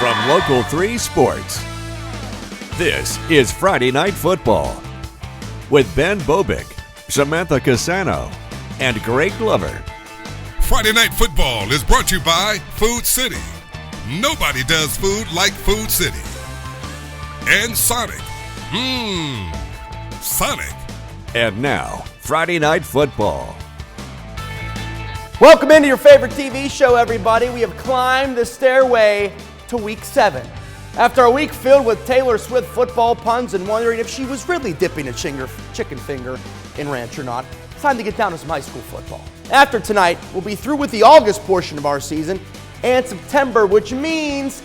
from Local 3 Sports. This is Friday Night Football with Ben Bobick, Samantha Casano, and Greg Glover. Friday Night Football is brought to you by Food City. Nobody does food like Food City. And Sonic. Sonic. And now, Friday Night Football. Welcome into your favorite TV show, everybody. We have climbed the stairway to Week 7. After a week filled with Taylor Swift football puns and wondering if she was really dipping a chicken finger in ranch or not, it's time to get down to some high school football. After tonight, we'll be through with the August portion of our season and September, which means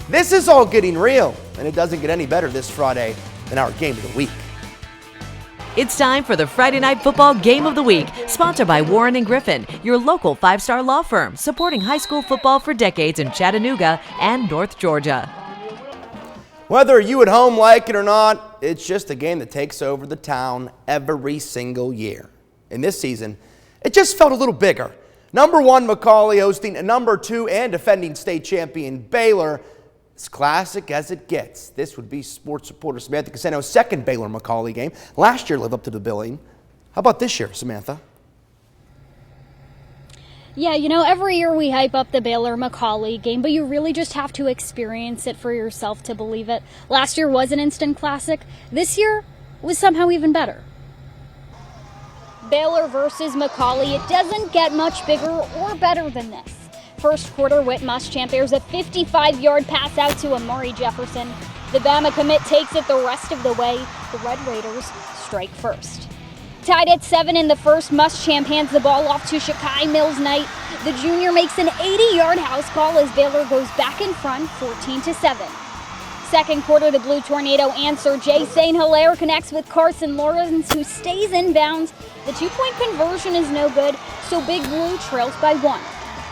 this is all getting real, and it doesn't get any better this Friday than our game of the week. It's time for the Friday Night Football Game of the Week, sponsored by Warren & Griffin, your local 5-star law firm, supporting high school football for decades in Chattanooga and North Georgia. Whether you at home like it or not, it's just a game that takes over the town every single year. In this season, it just felt a little bigger. Number 1 McCallie hosting a number 2 and defending state champion Baylor. As classic as it gets. This would be sports reporter Samantha Casano's second Baylor-McCallie game. Last year lived up to the billing. How about this year, Samantha? Yeah, every year we hype up the Baylor-McCallie game, but you really just have to experience it for yourself to believe it. Last year was an instant classic. This year was somehow even better. Baylor versus McCallie, it doesn't get much bigger or better than this. First quarter, Whit Muschamp airs a 55-yard pass out to Amari Jefferson. The Bama commit takes it the rest of the way. The Red Raiders strike first. Tied at 7 in the first, Muschamp hands the ball off to Shakai Mills-Knight. The junior makes an 80-yard house call as Baylor goes back in front, 14-7. Second quarter, the Blue Tornado answer. Jay St. Hilaire connects with Carson Lawrence, who stays in bounds. The 2-point conversion is no good, so Big Blue trails by 1.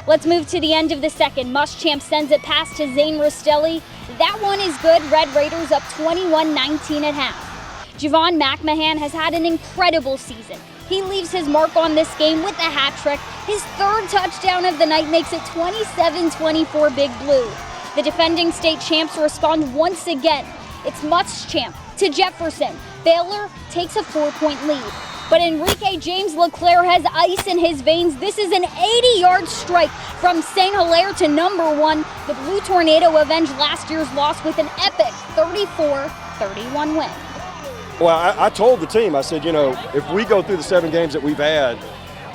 Let's move to the end of the second. Muschamp sends it past to Zane Rostelli. That one is good. Red Raiders up 21-19 at half. Javon McMahon has had an incredible season. He leaves his mark on this game with a hat trick. His third touchdown of the night makes it 27-24 Big Blue. The defending state champs respond once again. It's Muschamp to Jefferson. Baylor takes a 4-point lead. But Enrique James LeClaire has ice in his veins. This is an 80-yard strike from St. Hilaire to number 1. The Blue Tornado avenged last year's loss with an epic 34-31 win. Well, I told the team, I said, if we go through the 7 games that we've had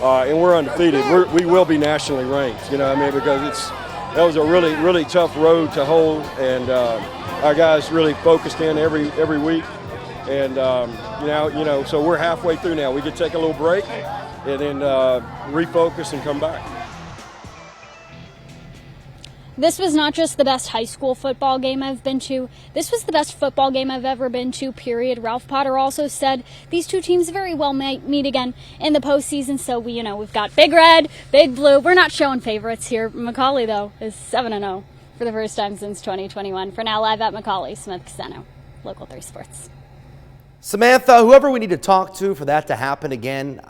and we're undefeated, we will be nationally ranked, because that was a really, really tough road to hold, and our guys really focused in every week. And, so we're halfway through now. We could take a little break and then refocus and come back. This was not just the best high school football game I've been to. This was the best football game I've ever been to, period. Ralph Potter also said these two teams very well might meet again in the postseason. So, we've got Big Red, Big Blue. We're not showing favorites here. McCallie, though, is 7-0 for the first time since 2021. For now, live at McCallie, Smith Casano, Local 3 Sports. Samantha, whoever we need to talk to for that to happen again,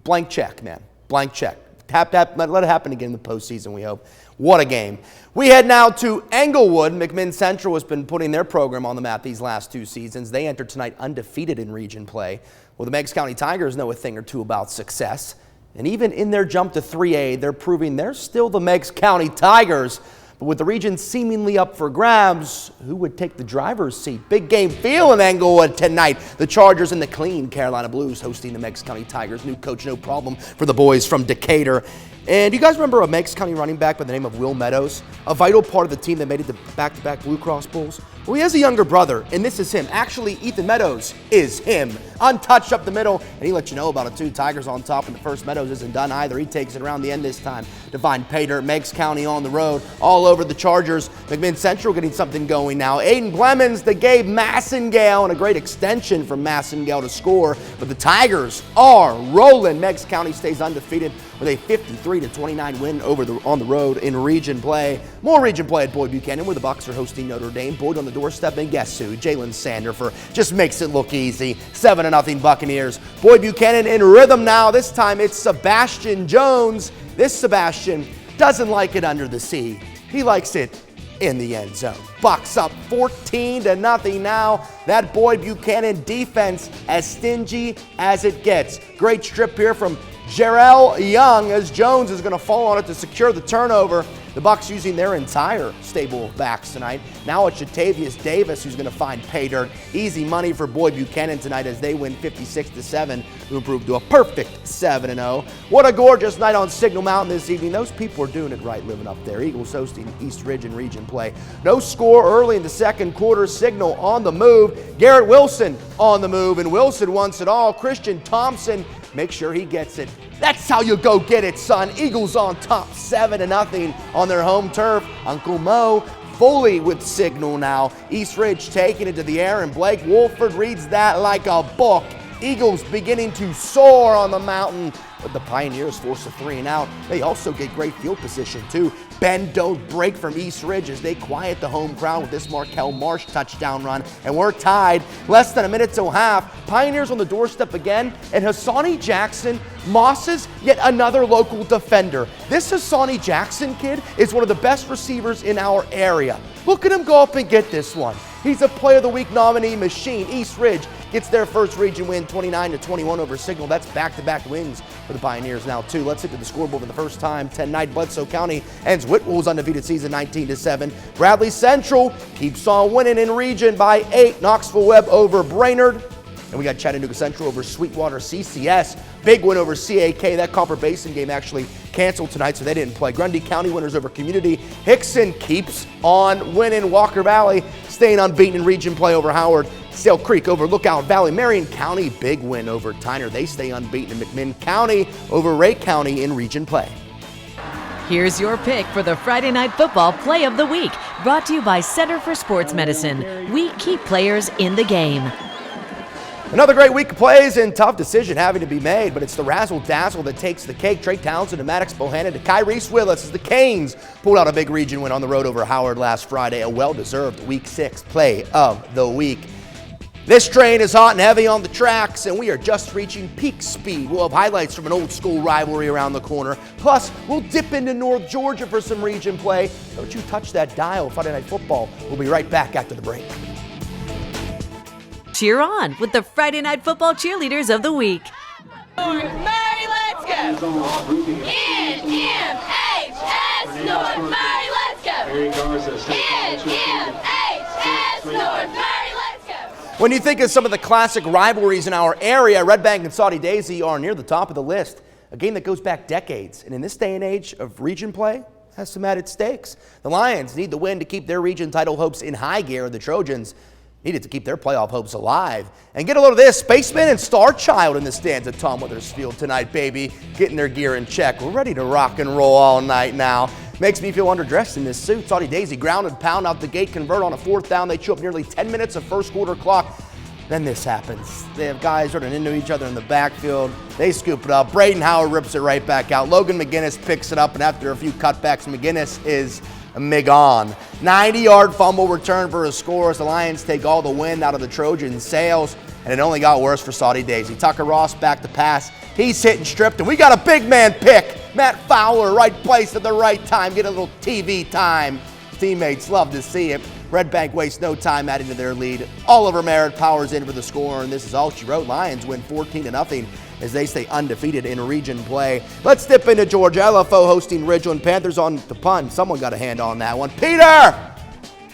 blank check, man. Blank check. Let it happen again in the postseason, we hope. What a game. We head now to Englewood. McMinn Central has been putting their program on the map these last 2 seasons. They entered tonight undefeated in region play. Well, the Meigs County Tigers know a thing or two about success. And even in their jump to 3A, they're proving they're still the Meigs County Tigers. But with the region seemingly up for grabs, who would take the driver's seat? Big game feel in Englewood tonight. The Chargers and the clean Carolina Blues hosting the Meigs County Tigers. New coach, no problem for the boys from Decatur. And you guys remember a Meigs County running back by the name of Will Meadows? A vital part of the team that made it to back-to-back Blue Cross Bowls? Well, he has a younger brother, and this is him. Actually, Ethan Meadows is him. Untouched up the middle, and he let you know about it too. Tigers on top, and the first Meadows isn't done either. He takes it around the end this time to find pay dirt. Meigs County on the road, all over the Chargers. McMinn Central getting something going now. Aiden Clemens that gave Massengale, and a great extension from Massengale to score. But the Tigers are rolling. Meigs County stays undefeated with a 53-29 win on the road in region play. More region play at Boyd Buchanan, where the Bucs are hosting Notre Dame. Boyd on the doorstep, and guess who? Jalen Sanderfer just makes it look easy. 7-0 Buccaneers. Boyd Buchanan in rhythm now. This time it's Sebastian Jones. This Sebastian doesn't like it under the sea. He likes it in the end zone. Bucks up 14-0 now. That Boyd Buchanan defense as stingy as it gets. Great strip here from Jarrell Young as Jones is going to fall on it to secure the turnover. The Bucks using their entire stable of backs tonight. Now it's Jatavius Davis who's going to find pay dirt. Easy money for Boyd Buchanan tonight as they win 56-7, who improved to a perfect 7-0. What a gorgeous night on Signal Mountain this evening. Those people are doing it right living up there. Eagles hosting East Ridge in region play. No score early in the second quarter. Signal on the move. Garrett Wilson on the move, and Wilson wants it all. Christian Thompson, make sure he gets it. That's how you go get it, son. Eagles on top 7-0 on their home turf. Uncle Mo fully with Signal now. East Ridge taking it to the air, and Blake Wolford reads that like a book. Eagles beginning to soar on the mountain, but the Pioneers force a 3 and out. They also get great field position too. Bend don't break from East Ridge as they quiet the home crowd with this Markel Marsh touchdown run, and we're tied. Less than a minute till half. Pioneers on the doorstep again, and Hassani Jackson mosses yet another local defender. This Hassani Jackson kid is one of the best receivers in our area. Look at him go up and get this one. He's a Player of the Week nominee machine. East Ridge gets their first region win, 29-21 over Signal. That's back-to-back wins for the Pioneers now, too. Let's hit to the scoreboard for the first time. 10-9 Bledsoe County ends Whitwell's undefeated season 19-7. Bradley Central keeps on winning in region by 8. Knoxville Webb over Brainerd. And we got Chattanooga Central over Sweetwater CCS. Big win over CAK. That Copper Basin game actually canceled tonight, so they didn't play. Grundy County winners over Community. Hickson keeps on winning. Walker Valley staying unbeaten in region play over Howard. Sale Creek over Lookout Valley. Marion County, big win over Tyner. They stay unbeaten. And McMinn County over Ray County in region play. Here's your pick for the Friday Night Football Play of the Week, brought to you by Center for Sports Medicine. We keep players in the game. Another great week of plays and tough decision having to be made, but it's the razzle-dazzle that takes the cake. Trey Townsend and Maddox Bohannon to Kyrese Willis as the Canes pulled out a big region win on the road over Howard last Friday. A well-deserved Week 6 Play of the Week. This train is hot and heavy on the tracks, and we are just reaching peak speed. We'll have highlights from an old-school rivalry around the corner. Plus, we'll dip into North Georgia for some region play. Don't you touch that dial. Friday Night Football. We'll be right back after the break. Cheer on with the Friday Night Football Cheerleaders of the Week. North Murray, let's go! NMHS North Murray, let's go! NMHS North Murray, let's go! When you think of some of the classic rivalries in our area, Red Bank and Saudi Daisy are near the top of the list. A game that goes back decades, and in this day and age of region play, has some added stakes. The Lions need the win to keep their region title hopes in high gear. The Trojans needed to keep their playoff hopes alive. And get a load of this, Spaceman and Star Child in the stands at Tom Withers Field tonight, baby. Getting their gear in check. We're ready to rock and roll all night now. Makes me feel underdressed in this suit. Saudi Daisy ground and pound out the gate, convert on a 4th down. They chew up nearly 10 minutes of first quarter clock. Then this happens. They have guys running into each other in the backfield. They scoop it up. Braden Howard rips it right back out. Logan McGinnis picks it up, and after a few cutbacks, McGinnis is Migon. 90-yard fumble return for a score as the Lions take all the wind out of the Trojans' sails, and it only got worse for Saudi Daisy. Tucker Ross back to pass. He's hit and stripped, and we got a big man pick. Matt Fowler, right place at the right time. Get a little TV time. Teammates love to see it. Red Bank wastes no time adding to their lead. Oliver Merritt powers in for the score, and this is all she wrote. Lions win 14-0 as they stay undefeated in region play. Let's dip into Georgia. LFO hosting Ridgeland. Panthers on the punt. Someone got a hand on that one. Peter!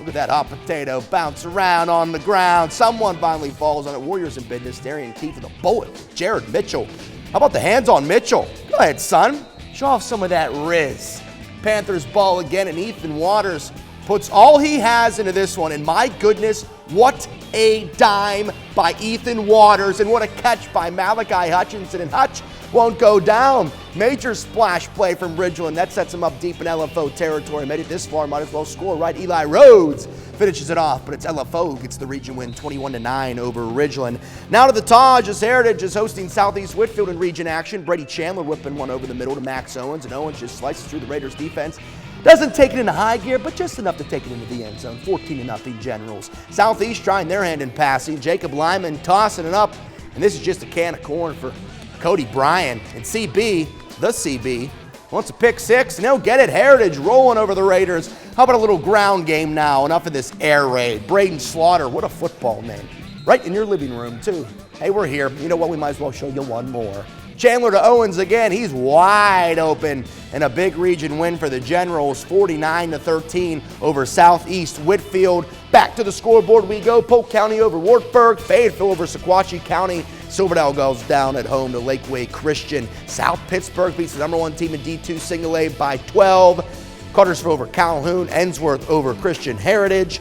Look at that hot potato bounce around on the ground. Someone finally falls on it. Warriors in business. Darian Keefe with a bullet. Jared Mitchell. How about the hands on Mitchell? Go ahead, son. Show off some of that riz. Panthers ball again, and Ethan Waters puts all he has into this one. And my goodness, what a dime by Ethan Waters, and what a catch by Malachi Hutchinson. And Hutch won't go down. Major splash play from Ridgeland. That sets him up deep in LFO territory. Made it this far, might as well score, right? Eli Rhodes finishes it off, but it's LFO who gets the region win 21-9 over Ridgeland. Now to the Taj as Heritage is hosting Southeast Whitfield in region action. Brady Chandler whipping one over the middle to Max Owens, and Owens just slices through the Raiders defense. Doesn't take it into high gear, but just enough to take it into the end zone. 14-0 Generals. Southeast trying their hand in passing. Jacob Lyman tossing it up, and this is just a can of corn for Cody Bryan. And CB, the CB, wants a pick six, and he'll get it. Heritage rolling over the Raiders. How about a little ground game now? Enough of this air raid. Braden Slaughter, what a football name. Right in your living room, too. Hey, we're here. You know what? We might as well show you one more. Chandler to Owens again. He's wide open. And a big region win for the Generals, 49-13 over Southeast Whitfield. Back to the scoreboard we go. Polk County over Wartburg. Fayetteville over Sequatchie County. Silverdale goes down at home to Lakeway Christian. South Pittsburgh beats the #1 team in D2 Single A by 12. Cartersville over Calhoun. Ensworth over Christian Heritage.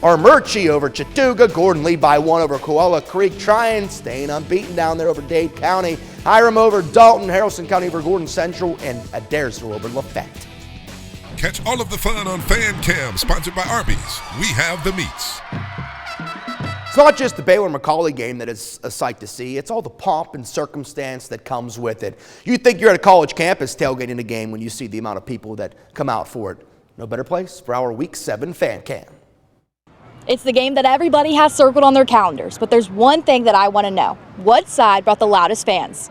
Armurchie over Chattooga. Gordon lead by 1 over Coala Creek. Tryon staying unbeaten down there over Dade County. Hiram over Dalton. Haralson County over Gordon Central. And Adairsville over Lafayette. Catch all of the fun on Fan Cam, sponsored by Arby's. We have the meats. It's not just the Baylor-McCallie game that is a sight to see. It's all the pomp and circumstance that comes with it. You think you're at a college campus tailgating a game when you see the amount of people that come out for it. No better place for our Week 7 Fan Cam. It's the game that everybody has circled on their calendars, but there's one thing that I want to know. What side brought the loudest fans?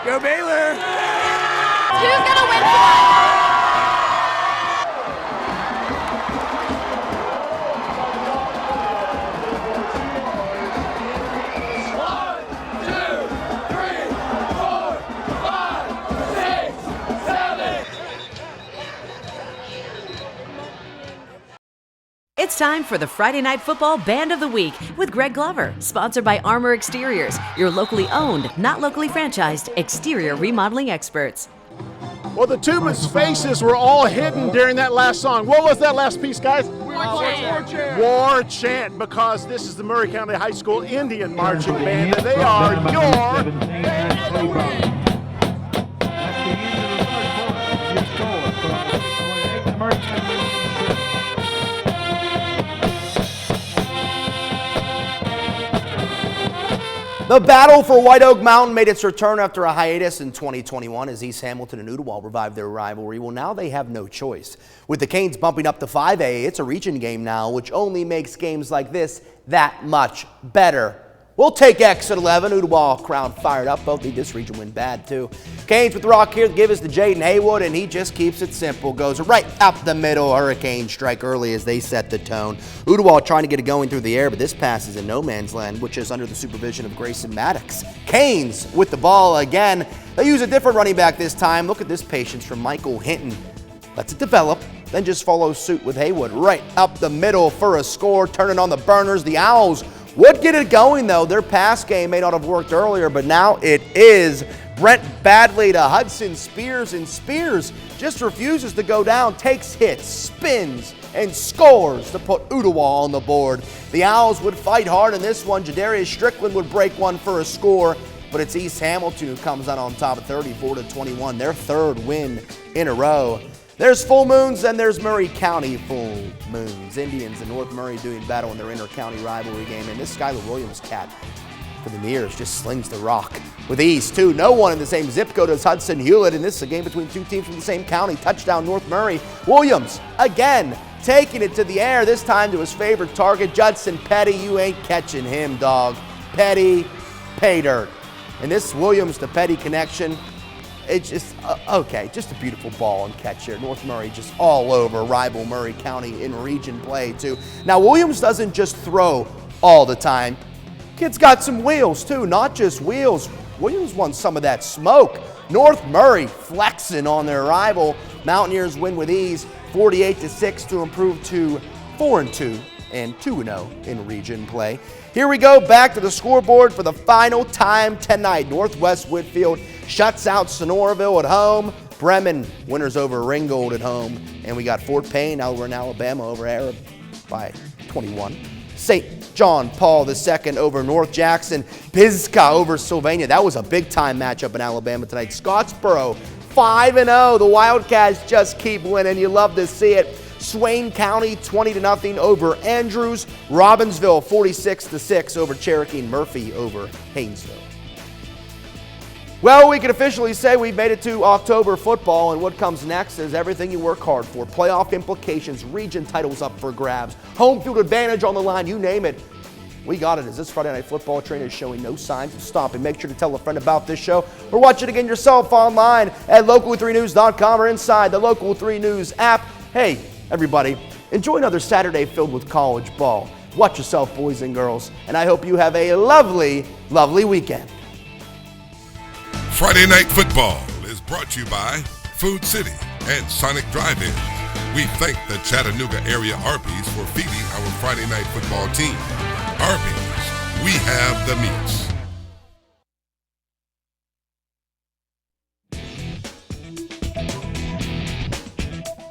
Go Baylor! Who's going to win tonight? It's time for the Friday Night Football Band of the Week with Greg Glover, sponsored by Armor Exteriors, your locally owned, not locally franchised, exterior remodeling experts. Well, the Tubas' faces were all hidden during that last song. What was that last piece, guys? War Chant. War Chant, because this is the Murray County High School Indian Marching Band, and they are your... The battle for White Oak Mountain made its return after a hiatus in 2021 as East Hamilton and Ooltewah revived their rivalry. Well, now they have no choice. With the Canes bumping up to 5A, it's a region game now, which only makes games like this that much better. We'll take X at 11. Ooltewah crowd fired up. Both need this region win bad, too. Canes with the rock here to give us to Jaden Haywood, and he just keeps it simple. Goes right up the middle. Hurricane strike early as they set the tone. Ooltewah trying to get it going through the air, but this pass is in no man's land, which is under the supervision of Grayson Maddox. Canes with the ball again. They use a different running back this time. Look at this patience from Michael Hinton. Lets it develop, then just follows suit with Haywood. Right up the middle for a score, turning on the burners. The Owls would get it going, though. Their pass game may not have worked earlier, but now it is. Brent Badley to Hudson Spears, and Spears just refuses to go down, takes hits, spins, and scores to put Ooltewah on the board. The Owls would fight hard in this one. Jadarius Strickland would break one for a score, but it's East Hamilton who comes out on top of 34-21, their third win in a row. There's full moons, and there's Murray County full moons. Indians and North Murray doing battle in their inter-county rivalry game, and this Skylar Williams cat for the Nears just slings the rock with ease, too. No one in the same zip code as Hudson Hewlett, and this is a game between two teams from the same county. Touchdown, North Murray. Williams, again, taking it to the air, this time to his favorite target, Judson Petty. You ain't catching him, dog. Petty, pay dirt. And this Williams to Petty connection, it's just, okay, just a beautiful ball and catch here. North Murray just all over rival Murray County in region play, too. Now, Williams doesn't just throw all the time. Kid's got some wheels, too, not just wheels. Williams won some of that smoke. North Murray flexing on their rival. Mountaineers win with ease, 48-6 to improve to 4-2 and 2-0 in region play. Here we go, back to the scoreboard for the final time tonight. Northwest Whitfield shuts out Sonoraville at home. Bremen winners over Ringgold at home. And we got Fort Payne, now we're in Alabama, over Arab by 21. St. John Paul II over North Jackson. Pisgah over Sylvania. That was a big-time matchup in Alabama tonight. Scottsboro 5-0. The Wildcats just keep winning. You love to see it. Swain County 20-0 over Andrews. Robbinsville 46-6 over Cherokee. And Murphy over Haynesville. Well, we can officially say we've made it to October football, and what comes next is everything you work hard for. Playoff implications, region titles up for grabs, home field advantage on the line, you name it. We got it as this Friday Night Football train is showing no signs of stopping. Make sure to tell a friend about this show or watch it again yourself online at local3news.com or inside the Local 3 News app. Hey, everybody, enjoy another Saturday filled with college ball. Watch yourself, boys and girls, and I hope you have a lovely, lovely weekend. Friday Night Football is brought to you by Food City and Sonic Drive-In. We thank the Chattanooga area Arby's for feeding our Friday Night Football team. Arby's, we have the meats.